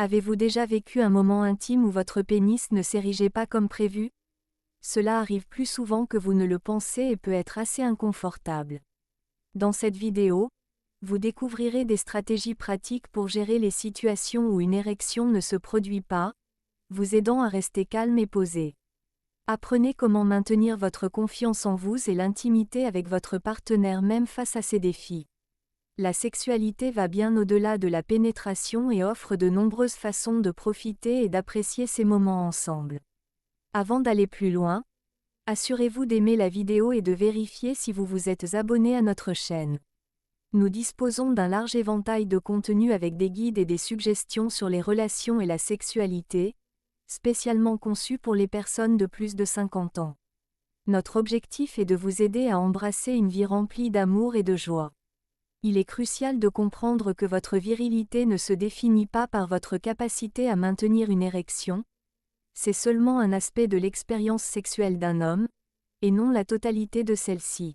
Avez-vous déjà vécu un moment intime où votre pénis ne s'érigeait pas comme prévu? Cela arrive plus souvent que vous ne le pensez et peut être assez inconfortable. Dans cette vidéo, vous découvrirez des stratégies pratiques pour gérer les situations où une érection ne se produit pas, vous aidant à rester calme et posé. Apprenez comment maintenir votre confiance en vous et l'intimité avec votre partenaire même face à ces défis. La sexualité va bien au-delà de la pénétration et offre de nombreuses façons de profiter et d'apprécier ces moments ensemble. Avant d'aller plus loin, assurez-vous d'aimer la vidéo et de vérifier si vous vous êtes abonné à notre chaîne. Nous disposons d'un large éventail de contenus avec des guides et des suggestions sur les relations et la sexualité, spécialement conçus pour les personnes de plus de 50 ans. Notre objectif est de vous aider à embrasser une vie remplie d'amour et de joie. Il est crucial de comprendre que votre virilité ne se définit pas par votre capacité à maintenir une érection, c'est seulement un aspect de l'expérience sexuelle d'un homme, et non la totalité de celle-ci.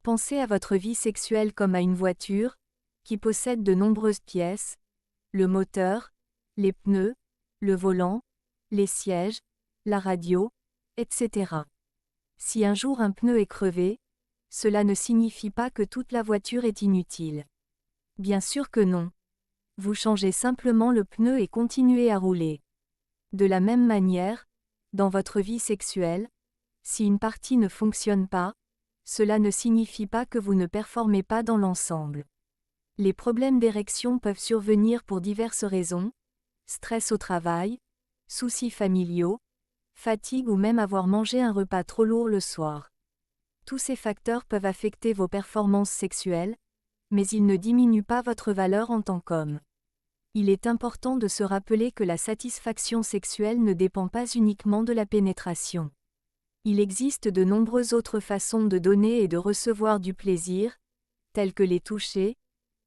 Pensez à votre vie sexuelle comme à une voiture, qui possède de nombreuses pièces, le moteur, les pneus, le volant, les sièges, la radio, etc. Si un jour un pneu est crevé, cela ne signifie pas que toute la voiture est inutile. Bien sûr que non. Vous changez simplement le pneu et continuez à rouler. De la même manière, dans votre vie sexuelle, si une partie ne fonctionne pas, cela ne signifie pas que vous ne performez pas dans l'ensemble. Les problèmes d'érection peuvent survenir pour diverses raisons: stress au travail, soucis familiaux, fatigue ou même avoir mangé un repas trop lourd le soir. Tous ces facteurs peuvent affecter vos performances sexuelles, mais ils ne diminuent pas votre valeur en tant qu'homme. Il est important de se rappeler que la satisfaction sexuelle ne dépend pas uniquement de la pénétration. Il existe de nombreuses autres façons de donner et de recevoir du plaisir, telles que les touchers,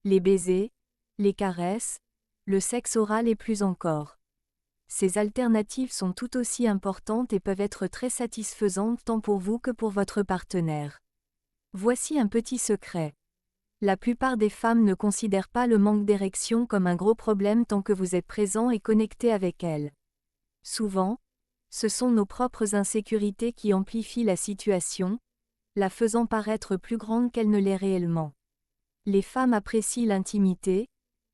les baisers, les caresses, le sexe oral et plus encore. Ces alternatives sont tout aussi importantes et peuvent être très satisfaisantes tant pour vous que pour votre partenaire. Voici un petit secret. La plupart des femmes ne considèrent pas le manque d'érection comme un gros problème tant que vous êtes présent et connecté avec elles. Souvent, ce sont nos propres insécurités qui amplifient la situation, la faisant paraître plus grande qu'elle ne l'est réellement. Les femmes apprécient l'intimité,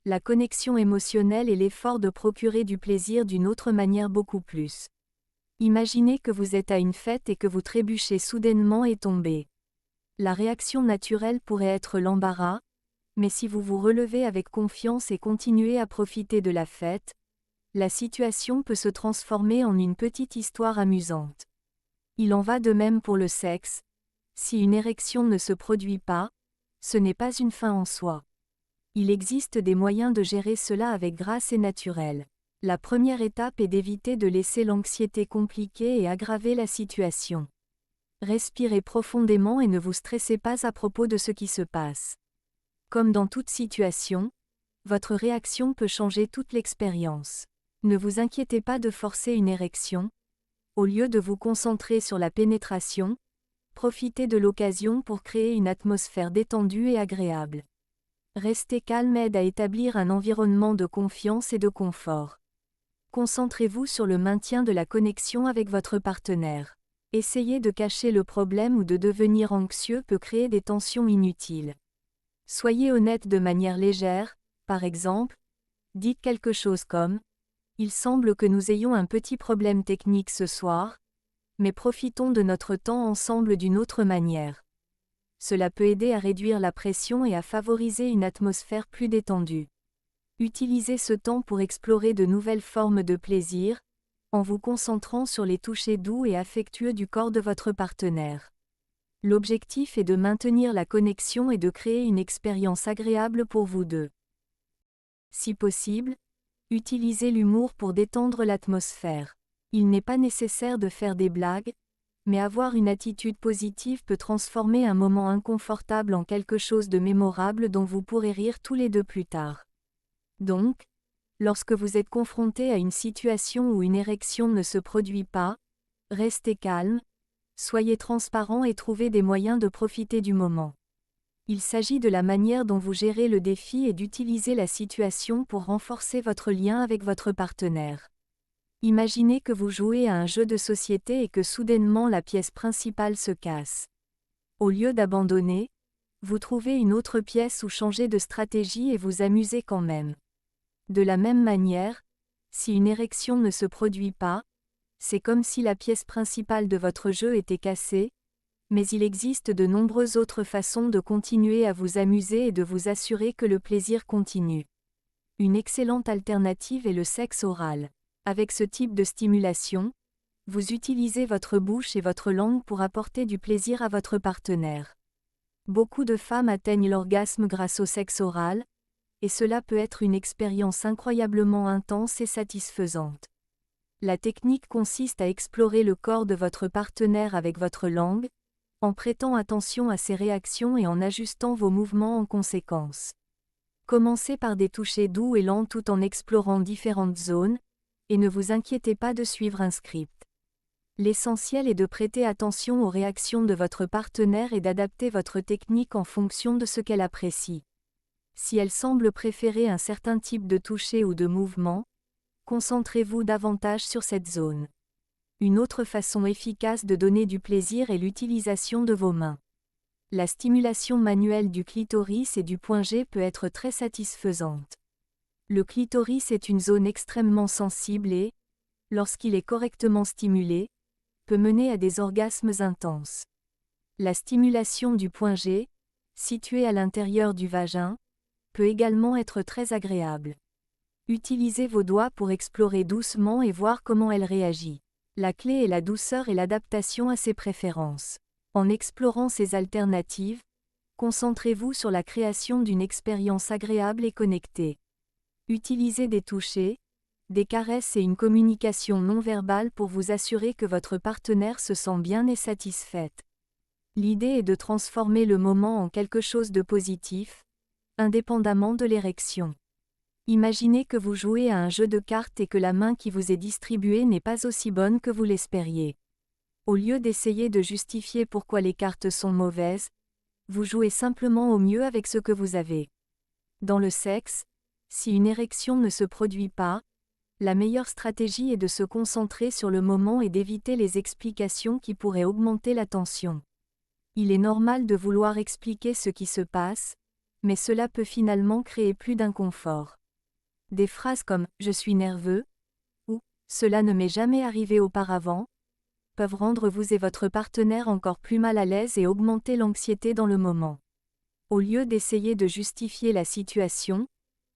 la connexion émotionnelle et l'effort de procurer du plaisir d'une autre manière beaucoup plus. Imaginez que vous êtes à une fête et que vous trébuchez soudainement et tombez. La réaction naturelle pourrait être l'embarras, mais si vous vous relevez avec confiance et continuez à profiter de la fête, la situation peut se transformer en une petite histoire amusante. Il en va de même pour le sexe. Si une érection ne se produit pas, ce n'est pas une fin en soi. Il existe des moyens de gérer cela avec grâce et naturel. La première étape est d'éviter de laisser l'anxiété compliquer et aggraver la situation. Respirez profondément et ne vous stressez pas à propos de ce qui se passe. Comme dans toute situation, votre réaction peut changer toute l'expérience. Ne vous inquiétez pas de forcer une érection. Au lieu de vous concentrer sur la pénétration, profitez de l'occasion pour créer une atmosphère détendue et agréable. Rester calme aide à établir un environnement de confiance et de confort. Concentrez-vous sur le maintien de la connexion avec votre partenaire. Essayer de cacher le problème ou de devenir anxieux peut créer des tensions inutiles. Soyez honnête de manière légère, par exemple, dites quelque chose comme: « Il semble que nous ayons un petit problème technique ce soir, mais profitons de notre temps ensemble d'une autre manière. » Cela peut aider à réduire la pression et à favoriser une atmosphère plus détendue. Utilisez ce temps pour explorer de nouvelles formes de plaisir, en vous concentrant sur les touchés doux et affectueux du corps de votre partenaire. L'objectif est de maintenir la connexion et de créer une expérience agréable pour vous deux. Si possible, utilisez l'humour pour détendre l'atmosphère. Il n'est pas nécessaire de faire des blagues, mais avoir une attitude positive peut transformer un moment inconfortable en quelque chose de mémorable dont vous pourrez rire tous les deux plus tard. Donc, lorsque vous êtes confronté à une situation où une érection ne se produit pas, restez calme, soyez transparent et trouvez des moyens de profiter du moment. Il s'agit de la manière dont vous gérez le défi et d'utiliser la situation pour renforcer votre lien avec votre partenaire. Imaginez que vous jouez à un jeu de société et que soudainement la pièce principale se casse. Au lieu d'abandonner, vous trouvez une autre pièce ou changez de stratégie et vous amusez quand même. De la même manière, si une érection ne se produit pas, c'est comme si la pièce principale de votre jeu était cassée, mais il existe de nombreuses autres façons de continuer à vous amuser et de vous assurer que le plaisir continue. Une excellente alternative est le sexe oral. Avec ce type de stimulation, vous utilisez votre bouche et votre langue pour apporter du plaisir à votre partenaire. Beaucoup de femmes atteignent l'orgasme grâce au sexe oral, et cela peut être une expérience incroyablement intense et satisfaisante. La technique consiste à explorer le corps de votre partenaire avec votre langue, en prêtant attention à ses réactions et en ajustant vos mouvements en conséquence. Commencez par des touchés doux et lents tout en explorant différentes zones, et ne vous inquiétez pas de suivre un script. L'essentiel est de prêter attention aux réactions de votre partenaire et d'adapter votre technique en fonction de ce qu'elle apprécie. Si elle semble préférer un certain type de toucher ou de mouvement, concentrez-vous davantage sur cette zone. Une autre façon efficace de donner du plaisir est l'utilisation de vos mains. La stimulation manuelle du clitoris et du point G peut être très satisfaisante. Le clitoris est une zone extrêmement sensible et, lorsqu'il est correctement stimulé, peut mener à des orgasmes intenses. La stimulation du point G, situé à l'intérieur du vagin, peut également être très agréable. Utilisez vos doigts pour explorer doucement et voir comment elle réagit. La clé est la douceur et l'adaptation à ses préférences. En explorant ces alternatives, concentrez-vous sur la création d'une expérience agréable et connectée. Utilisez des touchés, des caresses et une communication non verbale pour vous assurer que votre partenaire se sent bien et satisfaite. L'idée est de transformer le moment en quelque chose de positif, indépendamment de l'érection. Imaginez que vous jouez à un jeu de cartes et que la main qui vous est distribuée n'est pas aussi bonne que vous l'espériez. Au lieu d'essayer de justifier pourquoi les cartes sont mauvaises, vous jouez simplement au mieux avec ce que vous avez. Dans le sexe, si une érection ne se produit pas, la meilleure stratégie est de se concentrer sur le moment et d'éviter les explications qui pourraient augmenter la tension. Il est normal de vouloir expliquer ce qui se passe, mais cela peut finalement créer plus d'inconfort. Des phrases comme « je suis nerveux » ou « cela ne m'est jamais arrivé auparavant » peuvent rendre vous et votre partenaire encore plus mal à l'aise et augmenter l'anxiété dans le moment. Au lieu d'essayer de justifier la situation,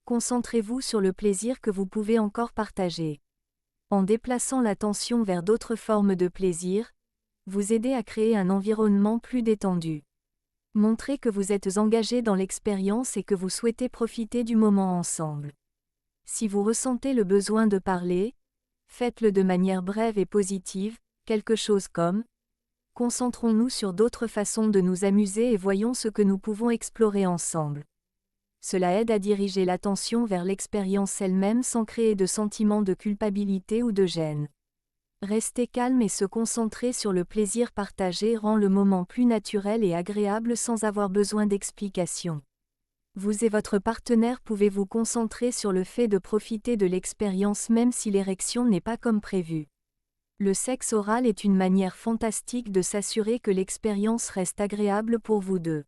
concentrez-vous sur le plaisir que vous pouvez encore partager. En déplaçant l'attention vers d'autres formes de plaisir, vous aidez à créer un environnement plus détendu. Montrez que vous êtes engagé dans l'expérience et que vous souhaitez profiter du moment ensemble. Si vous ressentez le besoin de parler, faites-le de manière brève et positive, quelque chose comme « Concentrons-nous sur d'autres façons de nous amuser et voyons ce que nous pouvons explorer ensemble ». Cela aide à diriger l'attention vers l'expérience elle-même sans créer de sentiment de culpabilité ou de gêne. Rester calme et se concentrer sur le plaisir partagé rend le moment plus naturel et agréable sans avoir besoin d'explications. Vous et votre partenaire pouvez vous concentrer sur le fait de profiter de l'expérience même si l'érection n'est pas comme prévu. Le sexe oral est une manière fantastique de s'assurer que l'expérience reste agréable pour vous deux.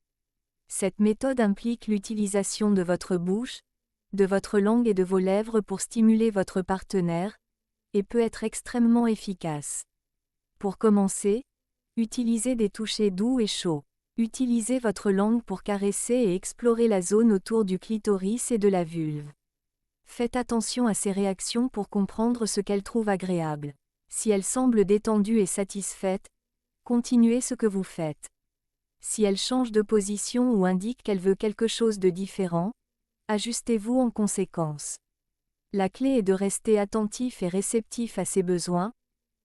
Cette méthode implique l'utilisation de votre bouche, de votre langue et de vos lèvres pour stimuler votre partenaire, et peut être extrêmement efficace. Pour commencer, utilisez des touchés doux et chauds. Utilisez votre langue pour caresser et explorer la zone autour du clitoris et de la vulve. Faites attention à ses réactions pour comprendre ce qu'elle trouve agréable. Si elle semble détendue et satisfaite, continuez ce que vous faites. Si elle change de position ou indique qu'elle veut quelque chose de différent, ajustez-vous en conséquence. La clé est de rester attentif et réceptif à ses besoins,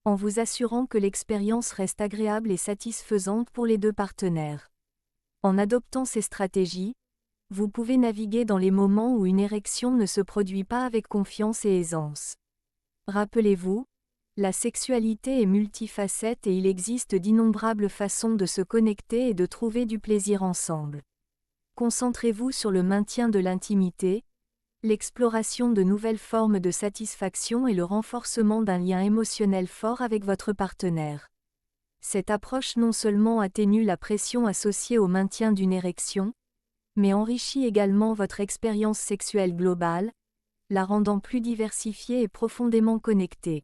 en vous assurant que l'expérience reste agréable et satisfaisante pour les deux partenaires. En adoptant ces stratégies, vous pouvez naviguer dans les moments où une érection ne se produit pas avec confiance et aisance. Rappelez-vous, la sexualité est multifacette et il existe d'innombrables façons de se connecter et de trouver du plaisir ensemble. Concentrez-vous sur le maintien de l'intimité, l'exploration de nouvelles formes de satisfaction et le renforcement d'un lien émotionnel fort avec votre partenaire. Cette approche non seulement atténue la pression associée au maintien d'une érection, mais enrichit également votre expérience sexuelle globale, la rendant plus diversifiée et profondément connectée.